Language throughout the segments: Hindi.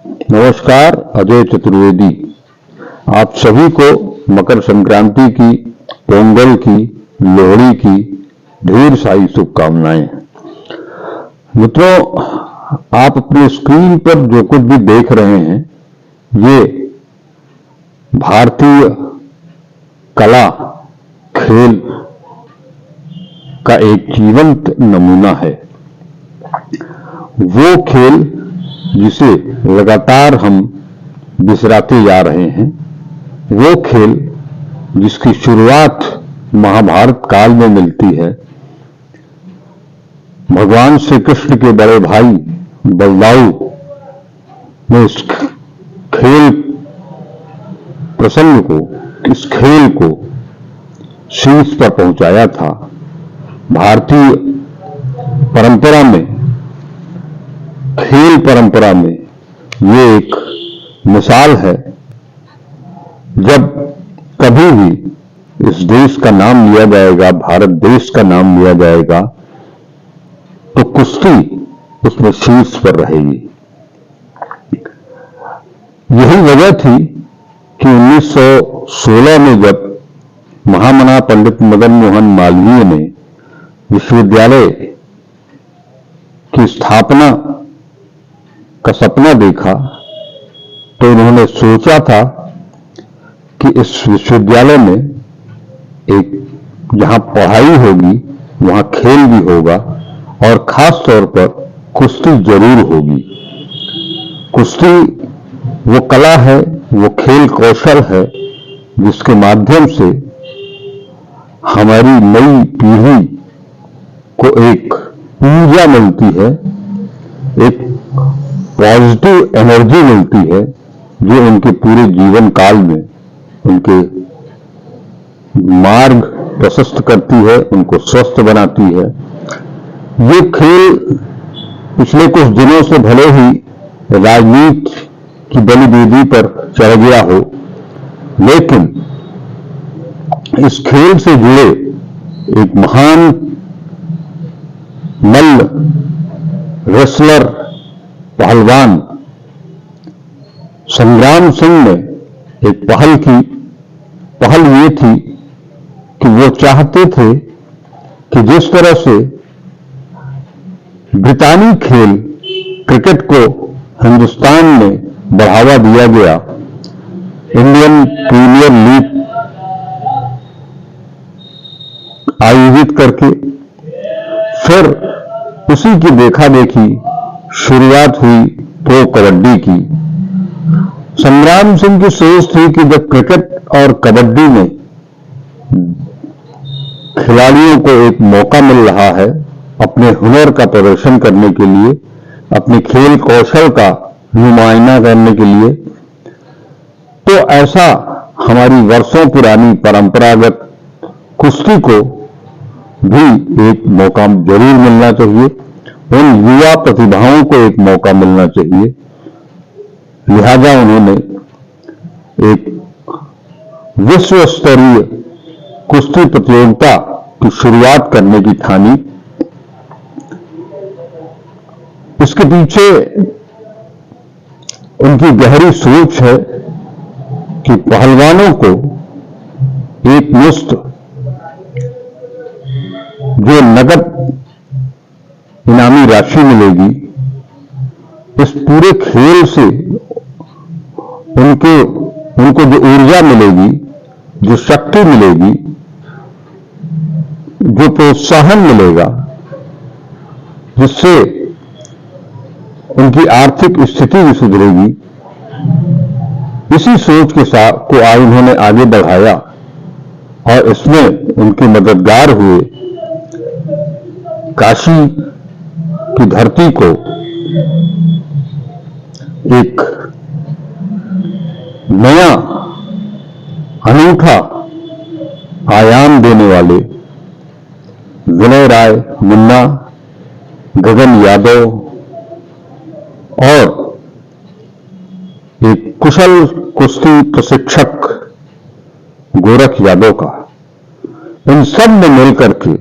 नमस्कार, अजय चतुर्वेदी। आप सभी को मकर संक्रांति की, पोंगल की, लोहड़ी की ढेर सारी शुभकामनाएं। मित्रों, आप अपने स्क्रीन पर जो कुछ भी देख रहे हैं, ये भारतीय कला खेल का एक जीवंत नमूना है। वो खेल जिसे लगातार हम बिसराते जा रहे हैं, वो खेल जिसकी शुरुआत महाभारत काल में मिलती है। भगवान श्री कृष्ण के बड़े भाई बलदाऊ ने इस खेल प्रसंग को, इस खेल को शीर्ष पर पहुंचाया था। भारतीय परंपरा में, खेल परंपरा में ये एक मिसाल है। जब कभी भी इस देश का नाम लिया जाएगा, भारत देश का नाम लिया जाएगा, तो कुश्ती उसमें शीर्ष पर रहेगी। यही वजह थी कि 1916 में जब महामना पंडित मदन मोहन मालवीय ने विश्वविद्यालय की स्थापना का सपना देखा, तो उन्होंने सोचा था कि इस विश्वविद्यालय में एक जहां पढ़ाई होगी वहां खेल भी होगा और खास तौर पर कुश्ती जरूर होगी। कुश्ती वो कला है, वो खेल कौशल है जिसके माध्यम से हमारी नई पीढ़ी को एक ऊर्जा मिलती है, एक पॉजिटिव एनर्जी मिलती है, जो उनके पूरे जीवन काल में उनके मार्ग प्रशस्त करती है, उनको स्वस्थ बनाती है। ये खेल पिछले कुछ दिनों से भले ही राजनीति की बलि वेदी पर चढ़ गया हो, लेकिन इस खेल से जुड़े एक महान मल्ल, रेसलर, पहलवान संग्राम सिंह ने एक पहल की। पहल ये थी कि वो चाहते थे कि जिस तरह से ब्रितानी खेल क्रिकेट को हिंदुस्तान में बढ़ावा दिया गया, इंडियन प्रीमियर लीग आयोजित करके, फिर उसी की देखा देखी शुरुआत हुई प्रो कबड्डी की। संग्राम सिंह की सोच थी कि जब क्रिकेट और कबड्डी में खिलाड़ियों को एक मौका मिल रहा है अपने हुनर का प्रदर्शन करने के लिए, अपने खेल कौशल का नुमाइना करने के लिए, तो ऐसा हमारी वर्षों पुरानी परंपरागत कुश्ती को भी एक मौका जरूर मिलना चाहिए, उन युवा प्रतिभाओं को एक मौका मिलना चाहिए। लिहाजा उन्होंने एक विश्व स्तरीय कुश्ती प्रतियोगिता की शुरुआत करने की ठानी। इसके पीछे उनकी गहरी सोच है कि पहलवानों को एक मुश्त जो नगद इनामी राशि मिलेगी, इस पूरे खेल से उनको जो ऊर्जा मिलेगी, जो शक्ति मिलेगी, जो प्रोत्साहन मिलेगा, जिससे उनकी आर्थिक स्थिति भी सुधरेगी, इसी सोच के साथ को आज उन्होंने आगे बढ़ाया और इसमें उनके मददगार हुए काशी की धरती को एक नया अनूठा आयाम देने वाले विनय राय मुन्ना, गगन यादव और एक कुशल कुश्ती प्रशिक्षक गोरख यादव का, इन सब ने मिलकर के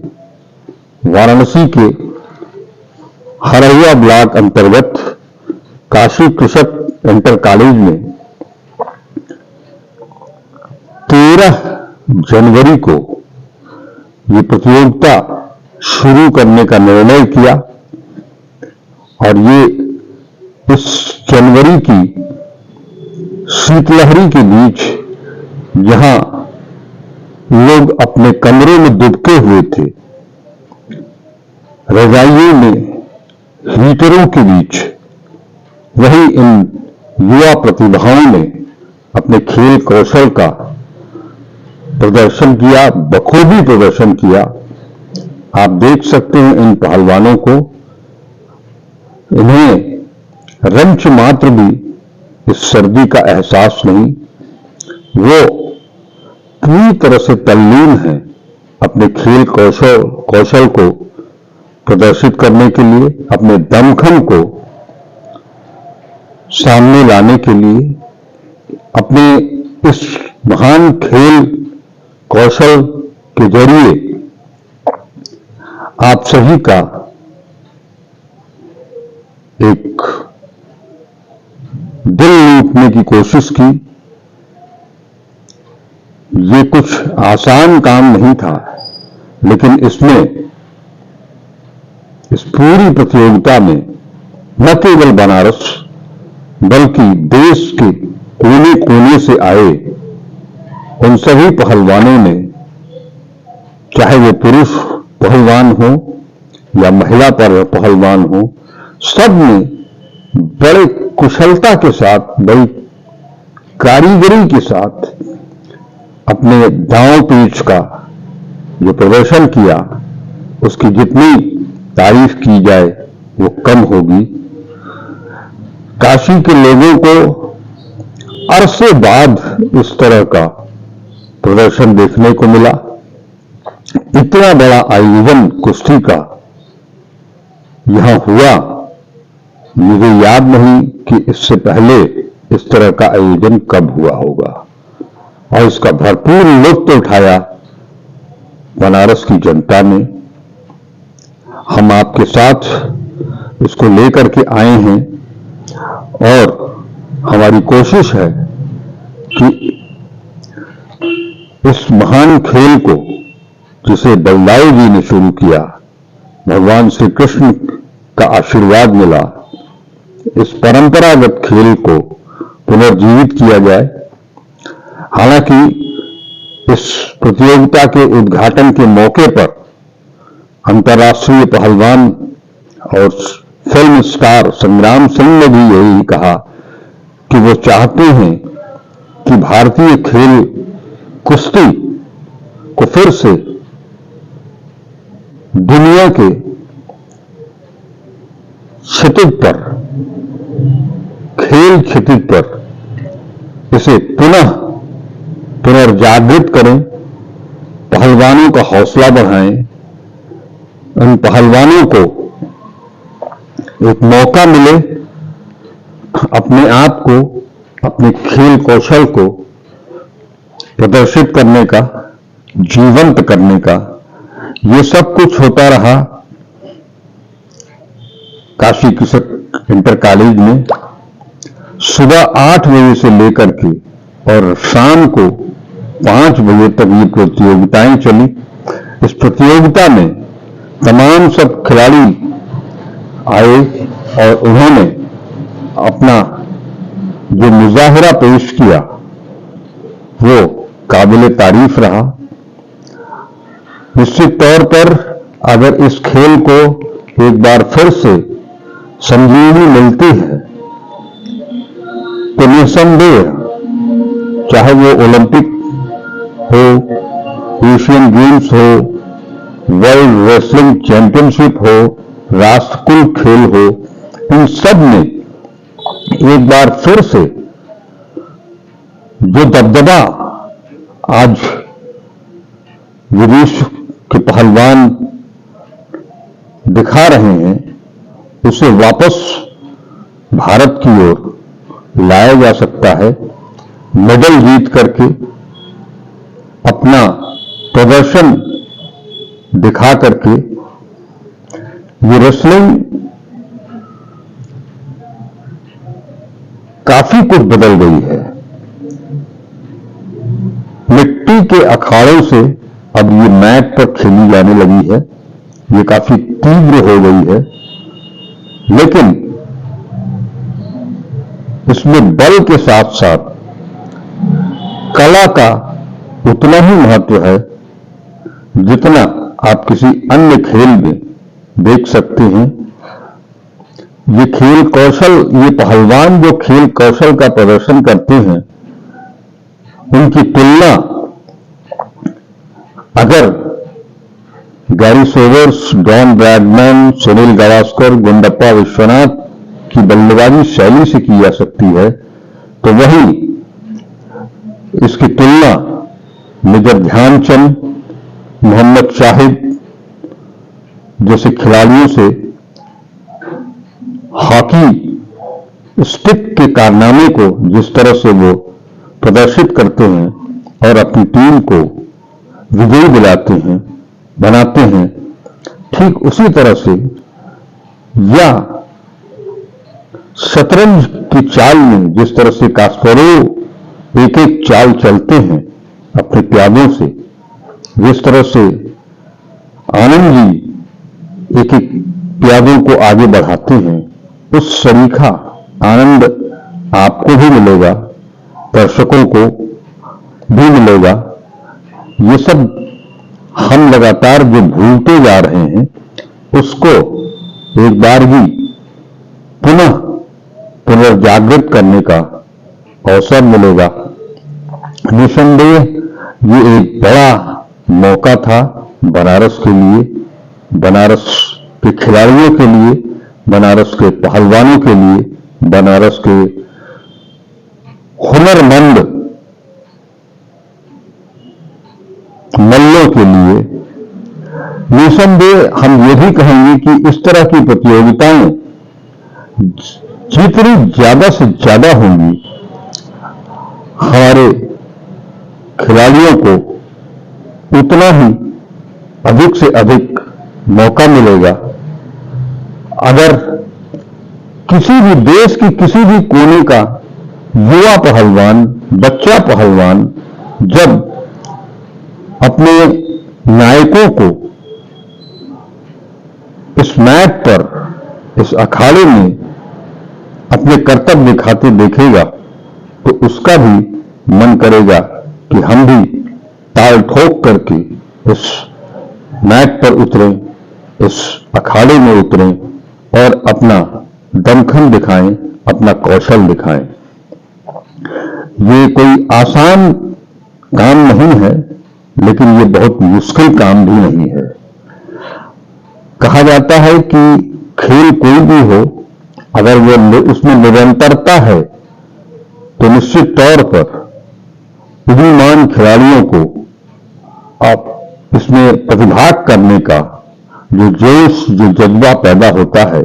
वाराणसी के हरैया ब्लॉक अंतर्गत काशी कृषक इंटर कॉलेज में 13 जनवरी को ये प्रतियोगिता शुरू करने का निर्णय किया और ये इस जनवरी की शीतलहरी के बीच जहां लोग अपने कमरों में दुबके हुए थे, रजाइयों में हीटरों के बीच, वही इन युवा प्रतिभाओं ने अपने खेल कौशल का प्रदर्शन किया, बखूबी प्रदर्शन किया। आप देख सकते हैं इन पहलवानों को, इन्हें रंच मात्र भी इस सर्दी का एहसास नहीं। वो पूरी तरह से तल्लीन है अपने खेल कौशल को प्रदर्शित करने के लिए, अपने दमखम को सामने लाने के लिए, अपने इस महान खेल कौशल के जरिए आप सभी का एक दिल लूटने की कोशिश की। ये कुछ आसान काम नहीं था, लेकिन इसमें, इस पूरी प्रतियोगिता में न केवल बनारस बल्कि देश के कोने कोने से आए उन सभी पहलवानों ने, चाहे वो पुरुष पहलवान हो या महिला पहलवान हो, सब ने बड़े कुशलता के साथ, बड़ी कारीगरी के साथ अपने दांव पेच का जो प्रदर्शन किया, उसकी जितनी तारीफ की जाए वो कम होगी। काशी के लोगों को अरसे बाद इस तरह का प्रदर्शन देखने को मिला। इतना बड़ा आयोजन कुश्ती का यहां हुआ, मुझे याद नहीं कि इससे पहले इस तरह का आयोजन कब हुआ होगा, और इसका भरपूर लुत्फ उठाया बनारस की जनता ने। हम आपके साथ इसको लेकर के आए हैं और हमारी कोशिश है कि इस महान खेल को, जिसे बलदाऊ जी ने शुरू किया, भगवान श्री कृष्ण का आशीर्वाद मिला, इस परंपरागत खेल को पुनर्जीवित किया जाए। हालांकि इस प्रतियोगिता के उद्घाटन के मौके पर अंतर्राष्ट्रीय पहलवान और फिल्म स्टार संग्राम सिंह ने भी यही कहा कि वो चाहते हैं कि भारतीय खेल कुश्ती को फिर से दुनिया के क्षितिज पर, खेल क्षितिज पर इसे पुनर्जागृत करें, पहलवानों का हौसला बढ़ाएं, उन पहलवानों को एक मौका मिले अपने आप को, अपने खेल कौशल को प्रदर्शित करने का, जीवंत करने का। ये सब कुछ होता रहा काशी कृषक इंटर कॉलेज में। सुबह 8 बजे से लेकर के और शाम को 5 बजे तक ये प्रतियोगिताएं चली। इस प्रतियोगिता में तमाम सब खिलाड़ी आए और उन्होंने अपना जो मुजाहिरा पेश किया वो काबिल तारीफ रहा। निश्चित तौर पर अगर इस खेल को एक बार फिर से संजीवनी मिलती है तो निसंदेह, चाहे वो ओलंपिक हो, एशियन गेम्स हो, वर्ल्ड रेसलिंग चैंपियनशिप हो, राष्ट्रकुल खेल हो, इन सब में एक बार फिर से जो दबदबा आज विदेश के पहलवान दिखा रहे हैं, उसे वापस भारत की ओर लाया जा सकता है। मेडल जीत करके अपना प्रदर्शन दिखा करके। ये रेसलिंग काफी कुछ बदल गई है। मिट्टी के अखाड़ों से अब ये मैट पर खेली जाने लगी है, ये काफी तीव्र हो गई है, लेकिन इसमें बल के साथ साथ कला का उतना ही महत्व है जितना आप किसी अन्य खेल में देख सकते हैं। ये खेल कौशल, ये पहलवान जो खेल कौशल का प्रदर्शन करते हैं, उनकी तुलना अगर Garry Sobers, Don Bradman, Sunil Gavaskar, Gundappa Vishwanath की बल्लेबाजी शैली से की जा सकती है, तो वही इसकी तुलना मेजर ध्यानचंद, मोहम्मद शाहिद जैसे खिलाड़ियों से हॉकी स्टिक के कारनामे को जिस तरह से वो प्रदर्शित करते हैं और अपनी टीम को विजयी दिलाते हैं, बनाते हैं, ठीक उसी तरह से या शतरंज की चाल में जिस तरह से कास्परोव एक एक चाल चलते हैं अपने प्यादों से, जिस तरह से आनंद जी एक एक प्यादों को आगे बढ़ाते हैं, उस सरीखा आनंद आपको भी मिलेगा, दर्शकों को भी मिलेगा। ये सब हम लगातार जो भूलते जा रहे हैं, उसको एक बार भी पुनः पुनर्जागृत करने का अवसर मिलेगा। निसंदेह ये एक बड़ा मौका था बनारस के लिए, बनारस के खिलाड़ियों के लिए, बनारस के पहलवानों के लिए, बनारस के हुनरमंद मल्लों के लिए। निसंदेह हम ये भी कहेंगे कि इस तरह की प्रतियोगिताएं जितनी ज्यादा से ज्यादा होंगी, हमारे खिलाड़ियों को उतना ही अधिक से अधिक मौका मिलेगा। अगर किसी भी देश की किसी भी कोने का युवा पहलवान, बच्चा पहलवान जब अपने नायकों को इस मैट पर, इस अखाड़े में अपने कर्तव्य दिखाते देखेगा, तो उसका भी मन करेगा कि हम भी ताल ठोक करके इस मैट पर उतरें, इस अखाड़े में उतरें और अपना दमखम दिखाएं, अपना कौशल दिखाएं। ये कोई आसान काम नहीं है, लेकिन ये बहुत मुश्किल काम भी नहीं है। कहा जाता है कि खेल कोई भी हो, अगर वो उसमें निरंतरता है तो निश्चित तौर पर बुद्धिमान खिलाड़ियों को आप इसमें प्रतिभाग करने का जो जोश, जो जज्बा पैदा होता है,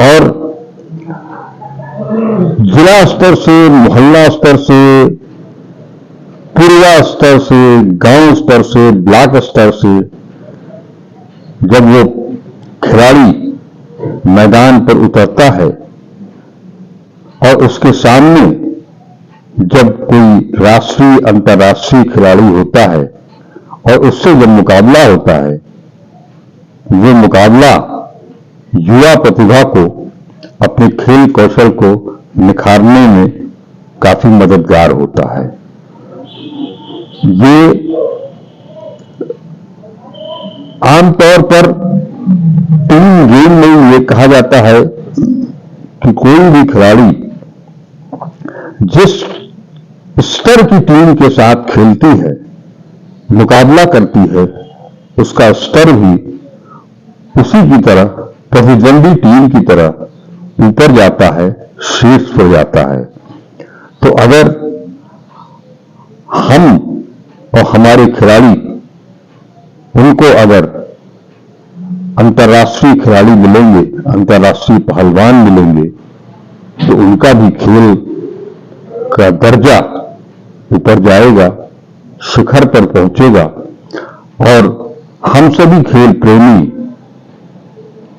और जिला स्तर से, मोहल्ला स्तर से, पूर्वा स्तर से, गांव स्तर से, ब्लॉक स्तर से जब वो खिलाड़ी मैदान पर उतरता है और उसके सामने जब कोई राष्ट्रीय, अंतर्राष्ट्रीय खिलाड़ी होता है और उससे जब मुकाबला होता है, वो मुकाबला युवा प्रतिभा को अपने खेल कौशल को निखारने में काफी मददगार होता है। ये आमतौर पर टीम गेम में ये कहा जाता है कि कोई भी खिलाड़ी जिस स्तर की टीम के साथ खेलती है, मुकाबला करती है, उसका स्तर भी उसी की तरह, प्रतिद्वंदी टीम की तरह ऊपर जाता है, शीर्ष पर जाता है। तो अगर हम और हमारे खिलाड़ी, उनको अगर अंतर्राष्ट्रीय खिलाड़ी मिलेंगे, अंतर्राष्ट्रीय पहलवान मिलेंगे, तो उनका भी खेल का दर्जा ऊपर जाएगा, शिखर पर पहुंचेगा। और हम सभी खेल प्रेमी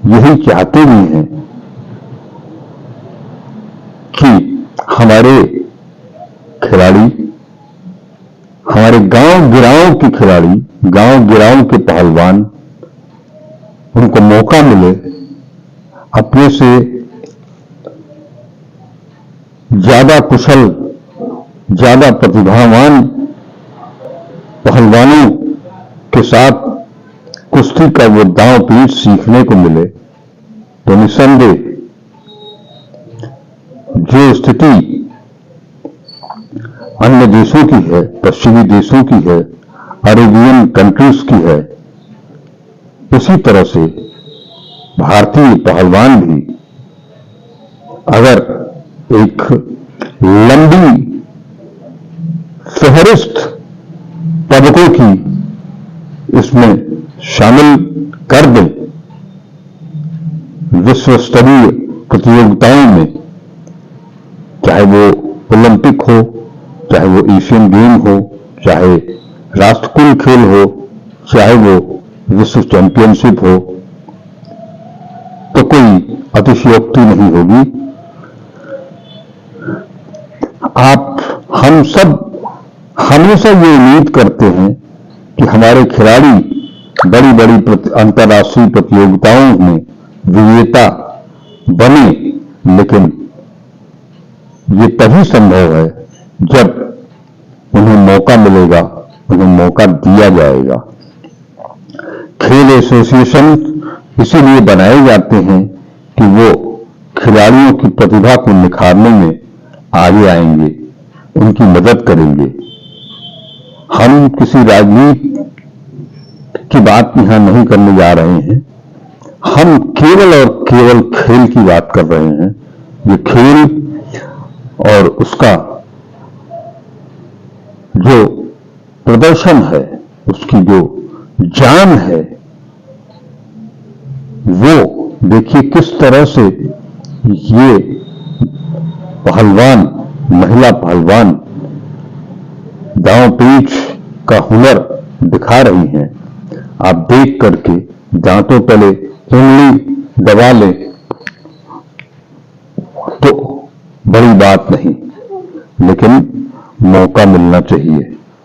यही चाहते भी हैं कि हमारे खिलाड़ी, हमारे गांव गिराओं के खिलाड़ी, गांव गिराओं के पहलवान, उनको मौका मिले अपने से ज्यादा कुशल, ज्यादा प्रतिभावान पहलवानों के साथ कुश्ती का वो दांव पेच सीखने को मिले, तो निस्संदेह जो स्थिति अन्य देशों की है, पश्चिमी देशों की है, अरेबियन कंट्रीज की है, इसी तरह से भारतीय पहलवान भी अगर एक लंबी फहरिस्त पदकों की इसमें शामिल कर दें विश्व स्तरीय प्रतियोगिताओं में, चाहे वो ओलंपिक हो, चाहे वो एशियन गेम हो, चाहे राष्ट्रकुल खेल हो, चाहे वो विश्व चैंपियनशिप हो, तो कोई अतिशयोक्ति नहीं होगी। हम सब हमेशा ये उम्मीद करते हैं कि हमारे खिलाड़ी बड़ी बड़ी अंतर्राष्ट्रीय प्रतियोगिताओं में विजेता बने, लेकिन ये तभी संभव है जब उन्हें मौका मिलेगा, उन्हें मौका दिया जाएगा। खेल एसोसिएशन इसीलिए बनाए जाते हैं कि वो खिलाड़ियों की प्रतिभा को निखारने में आगे आएंगे, उनकी मदद करेंगे। हम किसी राजनीति की बात यहां नहीं करने जा रहे हैं, हम केवल और केवल खेल की बात कर रहे हैं। ये खेल और उसका जो प्रदर्शन है, उसकी जो जान है, वो देखिए किस तरह से ये पहलवान, महिला पहलवान दांव पेच का हुनर दिखा रही हैं। आप देख करके दांतों तले उंगली दबा लें तो बड़ी बात नहीं, लेकिन मौका मिलना चाहिए,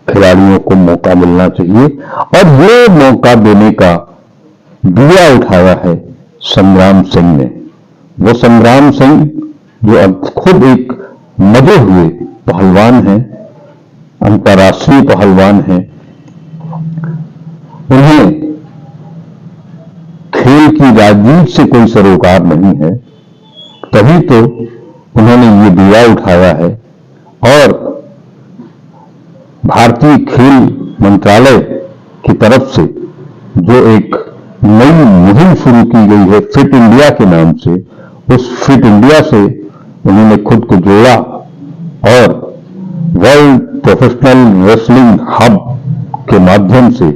खिलाड़ियों को मौका मिलना चाहिए। और ये मौका देने का दिया उठाया है संग्राम सिंह ने। वो संग्राम सिंह जो अब खुद एक मजे हुए पहलवान हैं, अंतर्राष्ट्रीय पहलवान हैं, उन्हें खेल की राजनीति से कोई सरोकार नहीं है, तभी तो उन्होंने ये दिया उठाया है। और भारतीय खेल मंत्रालय की तरफ से जो एक नई मुहिम शुरू की गई है फिट इंडिया के नाम से, उस फिट इंडिया से उन्होंने खुद को जोड़ा और वर्ल्ड प्रोफेशनल रेसलिंग हब के माध्यम से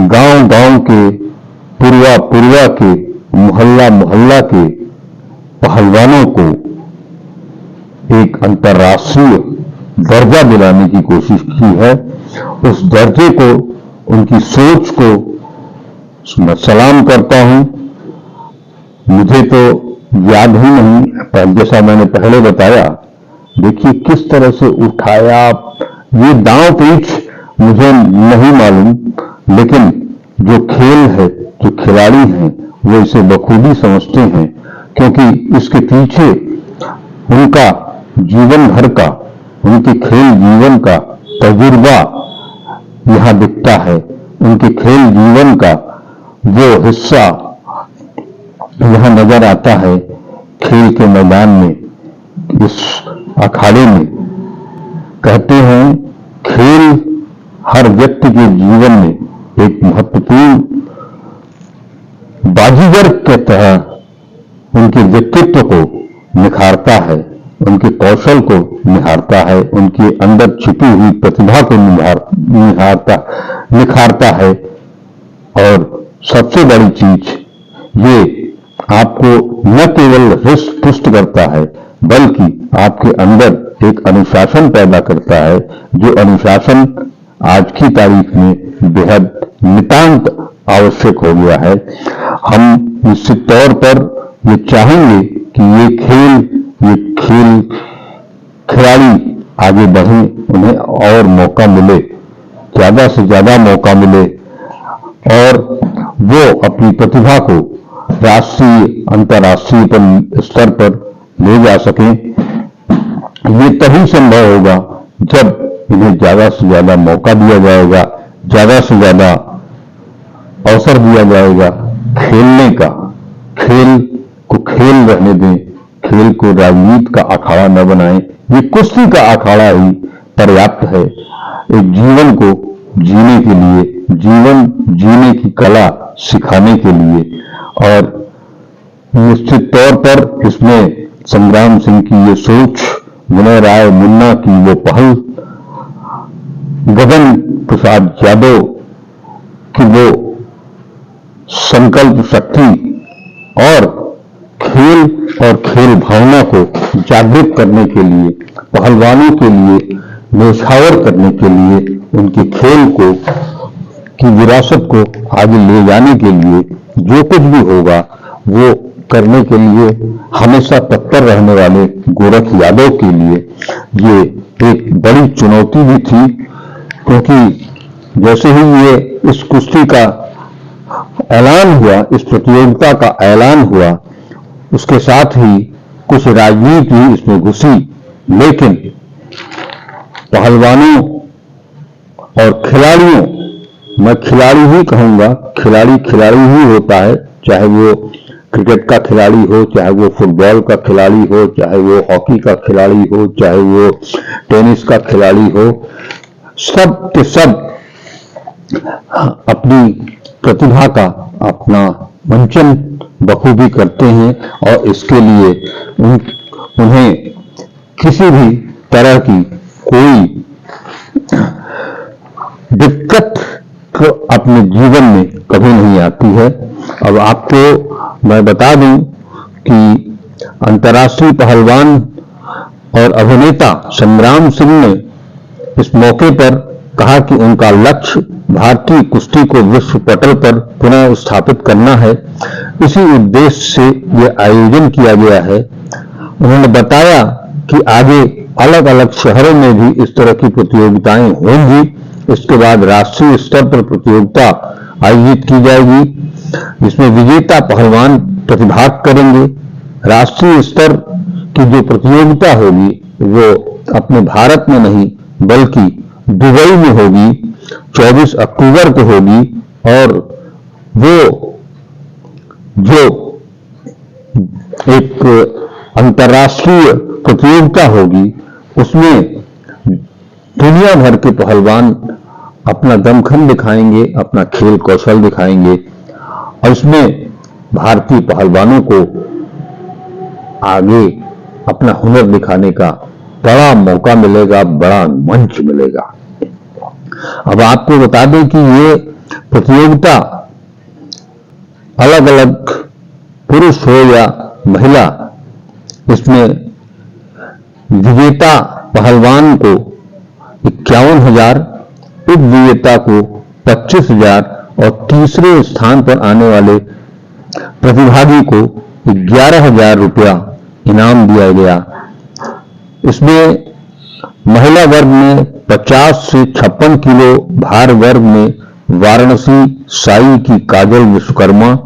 गांव-गांव के, पुरवा के, मोहल्ला के पहलवानों को एक अंतर्राष्ट्रीय दर्जा दिलाने की कोशिश की है। उस दर्जे को, उनकी सोच को मैं सलाम करता हूं। मुझे तो याद ही नहीं, जैसा मैंने पहले बताया, देखिए किस तरह से उठाया। ये दांव पेच मुझे नहीं मालूम, लेकिन जो खेल है, जो खिलाड़ी हैं, वो इसे बखूबी समझते हैं, क्योंकि इसके पीछे उनका जीवन भर का, उनके खेल जीवन का तजुर्बा यहां दिखता है। उनके खेल जीवन का वो हिस्सा यहां नजर आता है खेल के मैदान में, इस अखाड़े में। कहते हैं खेल हर व्यक्ति के जीवन में एक महत्वपूर्ण बाजीगर के तरह उनके व्यक्तित्व को निखारता है, उनके कौशल को निखारता है, उनके अंदर छिपी हुई प्रतिभा को निखारता है। और सबसे बड़ी चीज, ये आपको न केवल हृष्ट पुष्ट करता है, बल्कि आपके अंदर एक अनुशासन पैदा करता है, जो अनुशासन आज की तारीख में बेहद नितांत आवश्यक हो गया है। हम निश्चित तौर पर ये चाहेंगे कि ये खेल खेल खिलाड़ी आगे बढ़े, उन्हें और मौका मिले, ज्यादा से ज्यादा मौका मिले और वो अपनी प्रतिभा को राष्ट्रीय अंतर्राष्ट्रीय स्तर पर ले जा सकें। ये तभी संभव होगा जब इन्हें ज्यादा से ज्यादा मौका दिया जाएगा, ज्यादा से ज्यादा अवसर दिया जाएगा खेलने का। खेल को खेल रहने दें, खेल को राजनीति का अखाड़ा न बनाएं। ये कुश्ती का अखाड़ा ही पर्याप्त है एक जीवन को जीने के लिए, जीवन जीने की कला सिखाने के लिए। और निश्चित तौर पर इसमें संग्राम सिंह की ये सोच, विनय राय मुन्ना की वो पहल, गगन प्रसाद यादव की वो संकल्प शक्ति और खेल भावना को जागृत करने के लिए, पहलवानों के लिए न्यौछावर करने के लिए, उनके खेल को की विरासत को आगे ले जाने के लिए जो कुछ भी होगा वो करने के लिए हमेशा तत्पर रहने वाले गोरख यादव के लिए ये एक बड़ी चुनौती भी थी, क्योंकि जैसे ही ये इस कुश्ती का ऐलान हुआ, इस प्रतियोगिता का ऐलान हुआ, उसके साथ ही कुछ राजनीति भी इसमें घुसी। लेकिन पहलवानों और खिलाड़ियों, मैं खिलाड़ी ही कहूंगा, खिलाड़ी ही होता है, चाहे वो क्रिकेट का खिलाड़ी हो, चाहे वो फुटबॉल का खिलाड़ी हो, चाहे वो हॉकी का खिलाड़ी हो, चाहे वो टेनिस का खिलाड़ी हो, सब के सब अपनी प्रतिभा का अपना मंचन बखूबी करते हैं और इसके लिए उन्हें किसी भी तरह की कोई दिक्कत अपने जीवन में कभी नहीं आती है। अब आपको मैं बता दूं कि अंतर्राष्ट्रीय पहलवान और अभिनेता संग्राम सिंह ने इस मौके पर कहा कि उनका लक्ष्य भारतीय कुश्ती को विश्व पटल पर पुनः स्थापित करना है। इसी उद्देश्य से यह आयोजन किया गया है। उन्होंने बताया कि आगे अलग अलग शहरों में भी इस तरह की प्रतियोगिताएं होंगी। इसके बाद राष्ट्रीय स्तर पर प्रतियोगिता आयोजित की जाएगी, जिसमें विजेता पहलवान प्रतिभाग करेंगे। राष्ट्रीय स्तर की जो प्रतियोगिता होगी वो अपने भारत में नहीं बल्कि दुबई में होगी, 24 अक्टूबर को होगी। और वो जो एक अंतर्राष्ट्रीय प्रतियोगिता होगी उसमें दुनिया भर के पहलवान अपना दमखम दिखाएंगे, अपना खेल कौशल दिखाएंगे और इसमें भारतीय पहलवानों को आगे अपना हुनर दिखाने का बड़ा मौका मिलेगा, बड़ा मंच मिलेगा। अब आपको बता दें कि ये प्रतियोगिता अलग अलग पुरुष हो या महिला, इसमें विजेता पहलवान को 51,000, उप विजेता को 25,000 और तीसरे स्थान पर आने वाले प्रतिभागी को 11,000 रुपया इनाम दिया गया। इसमें महिला वर्ग में 50 से 56 किलो भार वर्ग में वाराणसी साई की काजल विश्वकर्मा,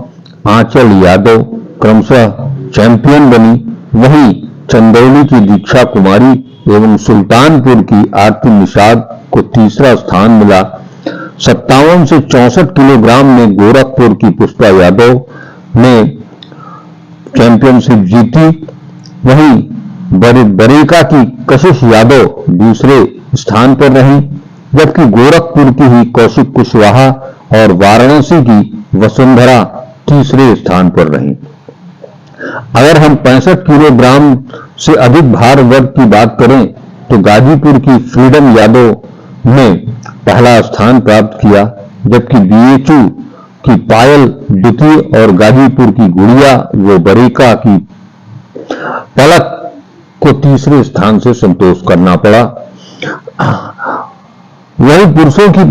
आंचल यादव क्रमशः चैंपियन बनी। वहीं चंदौली की दीक्षा कुमारी एवं सुल्तानपुर की आरती निषाद को तीसरा स्थान मिला। 57 से 64 किलोग्राम में गोरखपुर की पुष्पा यादव ने चैंपियनशिप जीती। वहीं बरेका की कशिश यादव दूसरे स्थान पर रही, जबकि गोरखपुर की ही कौशिक कुशवाहा और वाराणसी की वसुंधरा तीसरे स्थान पर रही। अगर हम 65 किलोग्राम से अधिक भार वर्ग की बात करें तो गाजीपुर की फ्रीडम यादव ने पहला स्थान प्राप्त किया, जबकि बीएचयू की पायल द्वितीय और गाजीपुर की गुड़िया व बरेका की पलक को तीसरे स्थान से संतोष करना पड़ा। वहीं पुरुषों की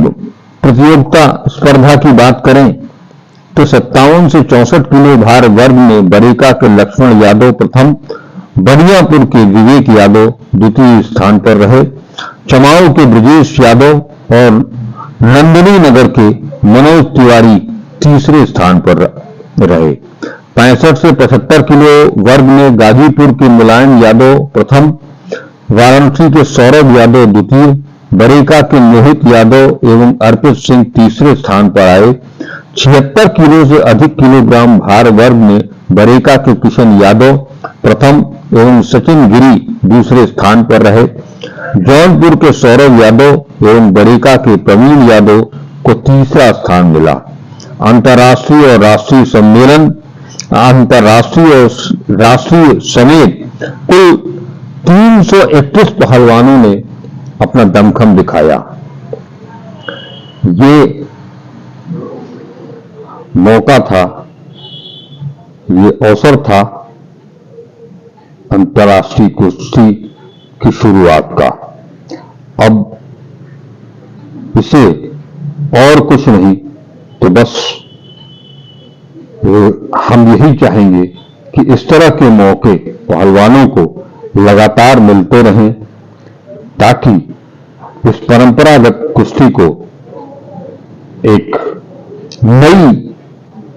प्रतियोगिता स्पर्धा की बात करें तो 57 से 64 किलो भार वर्ग में बरेका के लक्ष्मण यादव प्रथम, बनियापुर के विवेक यादव द्वितीय स्थान पर रहे। चमाओ के ब्रजेश यादव और नंदिनी नगर के मनोज तिवारी तीसरे स्थान पर रहे। 65 से 75 किलो वर्ग में गाजीपुर के मुलायम यादव प्रथम, वाराणसी के सौरभ यादव द्वितीय, बरेका के मोहित यादव एवं अर्पित सिंह तीसरे स्थान पर आए। 76 किलो से अधिक किलोग्राम भार वर्ग में बरेका के किशन यादव प्रथम एवं सचिन गिरी दूसरे स्थान पर रहे। जौनपुर के सौरभ यादव एवं बरेका के प्रवीण यादव को तीसरा स्थान मिला। अंतर्राष्ट्रीय और राष्ट्रीय सम्मेलन, अंतर्राष्ट्रीय और राष्ट्रीय समेत कुल 331 पहलवानों ने अपना दमखम दिखाया। ये मौका था, ये अवसर था अंतर्राष्ट्रीय कुश्ती की शुरुआत का। अब इसे और कुछ नहीं तो बस हम यही चाहेंगे कि इस तरह के मौके पहलवानों को लगातार मिलते रहें, ताकि इस परंपरागत कुश्ती को एक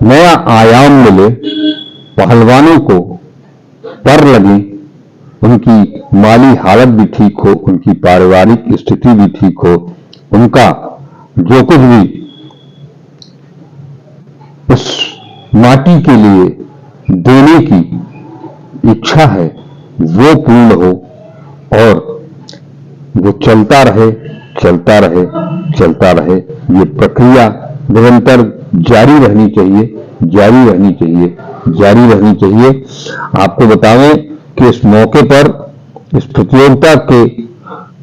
नया आयाम मिले, पहलवानों को पर लगे, उनकी माली हालत भी ठीक हो, उनकी पारिवारिक स्थिति भी ठीक हो, उनका जो कुछ भी इस माटी के लिए देने की इच्छा है वो पूर्ण हो और वो चलता रहे, चलता रहे, चलता रहे। ये प्रक्रिया निरंतर जारी रहनी चाहिए, जारी रहनी चाहिए, जारी रहनी चाहिए। आपको बतावें कि इस मौके पर इस प्रतियोगिता के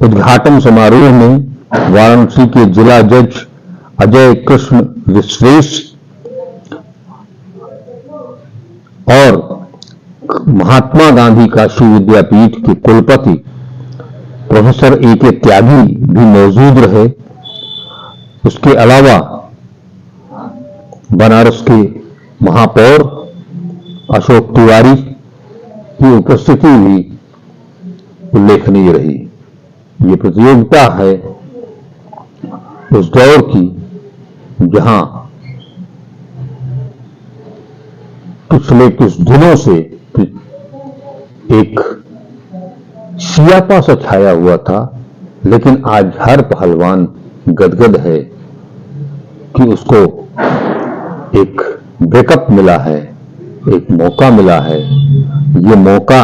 उद्घाटन समारोह में वाराणसी के जिला जज अजय कृष्ण विश्वेश और महात्मा गांधी काशी विद्यापीठ के कुलपति प्रोफेसर ए.के. त्यागी भी मौजूद रहे। उसके अलावा बनारस के महापौर अशोक तिवारी की उपस्थिति भी उल्लेखनीय रही। ये प्रतियोगिता है उस दौर की जहां पिछले कुछ दिनों से एक सियापा सा छाया हुआ था, लेकिन आज हर पहलवान गदगद है कि उसको एक ब्रेकअप मिला है, एक मौका मिला है। ये मौका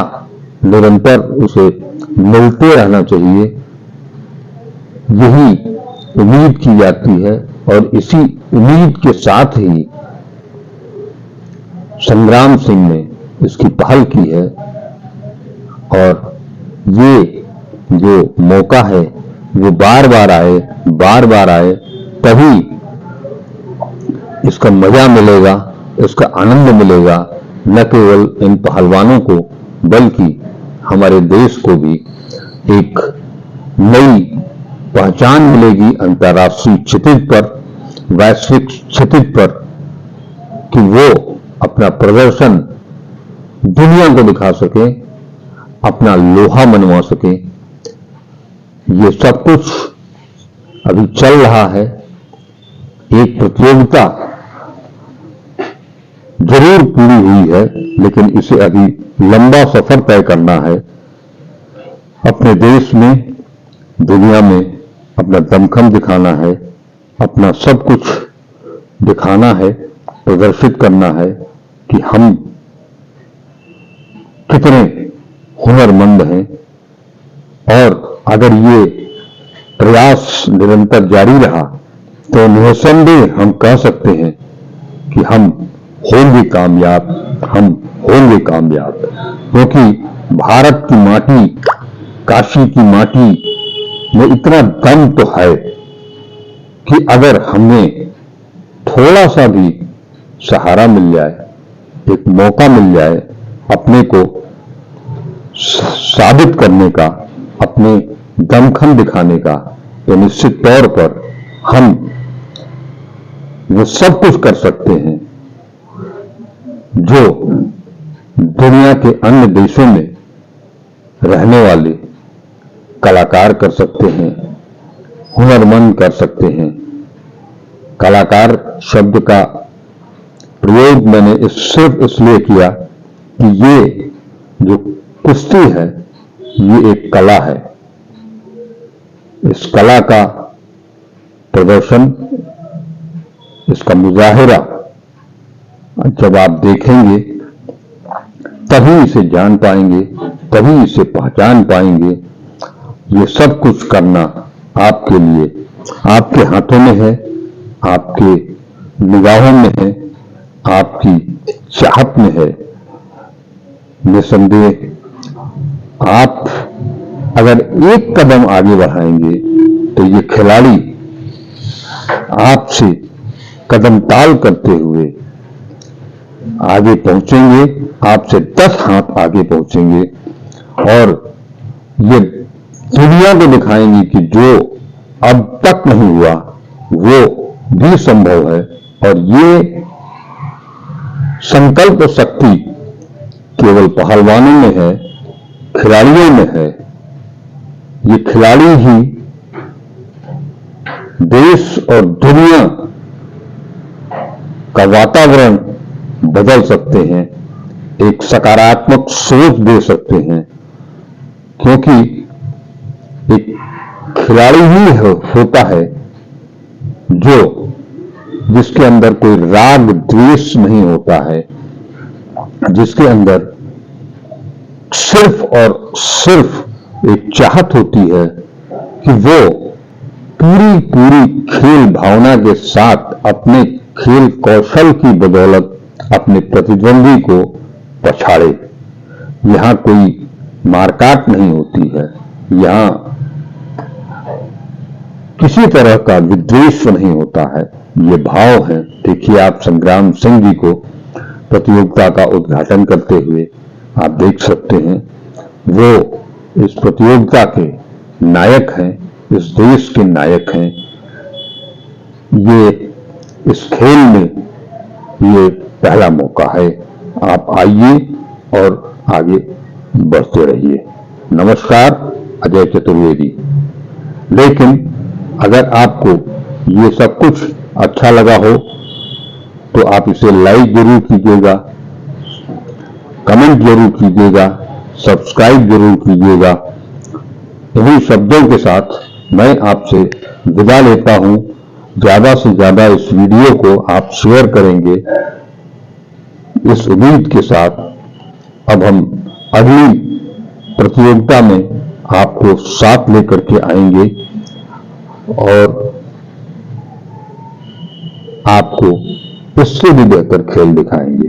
निरंतर उसे मिलते रहना चाहिए, यही उम्मीद की जाती है। और इसी उम्मीद के साथ ही संग्राम सिंह ने इसकी पहल की है और ये जो मौका है वो बार बार आए, तभी इसका मजा मिलेगा, इसका आनंद मिलेगा, न केवल इन पहलवानों को बल्कि हमारे देश को भी एक नई पहचान मिलेगी अंतर्राष्ट्रीय क्षितिज पर, वैश्विक क्षितिज पर, कि वो अपना प्रदर्शन दुनिया को दिखा सके, अपना लोहा मनवा सके। ये सब कुछ अभी चल रहा है। एक प्रतियोगिता जरूर पूरी हुई है, लेकिन इसे अभी लंबा सफर तय करना है। अपने देश में, दुनिया में अपना दमखम दिखाना है, अपना सब कुछ दिखाना है, प्रदर्शित करना है कि हम कितने हुनरमंद हैं। और अगर ये प्रयास निरंतर जारी रहा तो निसंदेह हम कह सकते हैं कि हम होंगे कामयाब, हम होंगे कामयाब। क्योंकि भारत की माटी, काशी की माटी में इतना दम तो है कि अगर हमें थोड़ा सा भी सहारा मिल जाए, एक मौका मिल जाए अपने को साबित करने का, अपने दमखम दिखाने का, तो निश्चित तौर पर हम वो सब कुछ कर सकते हैं जो दुनिया के अन्य देशों में रहने वाले कलाकार कर सकते हैं, हुनरमंद कर सकते हैं। कलाकार शब्द का प्रयोग मैंने सिर्फ इसलिए किया कि ये जो कुश्ती है ये एक कला है। इस कला का प्रदर्शन, इसका मुजाहिरा जब आप देखेंगे तभी इसे जान पाएंगे, तभी इसे पहचान पाएंगे। ये सब कुछ करना आपके लिए, आपके हाथों में है, आपके निगाहों में है, आपकी चाहत में है। निसंदेह आप अगर एक कदम आगे बढ़ाएंगे तो ये खिलाड़ी आपसे कदम ताल करते हुए आगे पहुंचेंगे, आपसे 10 हाथ आगे पहुंचेंगे और ये दुनिया को दिखाएंगे कि जो अब तक नहीं हुआ वो भी संभव है। और ये संकल्प शक्ति केवल पहलवानों में है, खिलाड़ियों में है। ये खिलाड़ी ही देश और दुनिया का वातावरण बदल सकते हैं, एक सकारात्मक सोच दे सकते हैं। क्योंकि एक खिलाड़ी ही होता है जिसके अंदर कोई राग द्वेष नहीं होता है, जिसके अंदर सिर्फ और सिर्फ एक चाहत होती है कि वो पूरी पूरी खेल भावना के साथ अपने खेल कौशल की बदौलत अपने प्रतिद्वंदी को पछाड़े। यहां कोई मारकाट नहीं होती है, यहां किसी तरह का विद्वेष नहीं होता है, ये भाव है। देखिए आप संग्राम सिंह जी को प्रतियोगिता का उद्घाटन करते हुए आप देख सकते हैं, वो इस प्रतियोगिता के नायक हैं, इस देश के नायक हैं। ये इस खेल में ये पहला मौका है। आप आइए और आगे बढ़ते रहिए। नमस्कार, अजय चतुर्वेदी। लेकिन अगर आपको ये सब कुछ अच्छा लगा हो तो आप इसे लाइक जरूर कीजिएगा, कमेंट जरूर कीजिएगा, सब्सक्राइब जरूर कीजिएगा। इन्हीं शब्दों के साथ मैं आपसे विदा लेता हूं। ज्यादा से ज्यादा इस वीडियो को आप शेयर करेंगे, इस उम्मीद के साथ अब हम अगली प्रतियोगिता में आपको साथ लेकर के आएंगे और आपको इससे भी बेहतर खेल दिखाएंगे।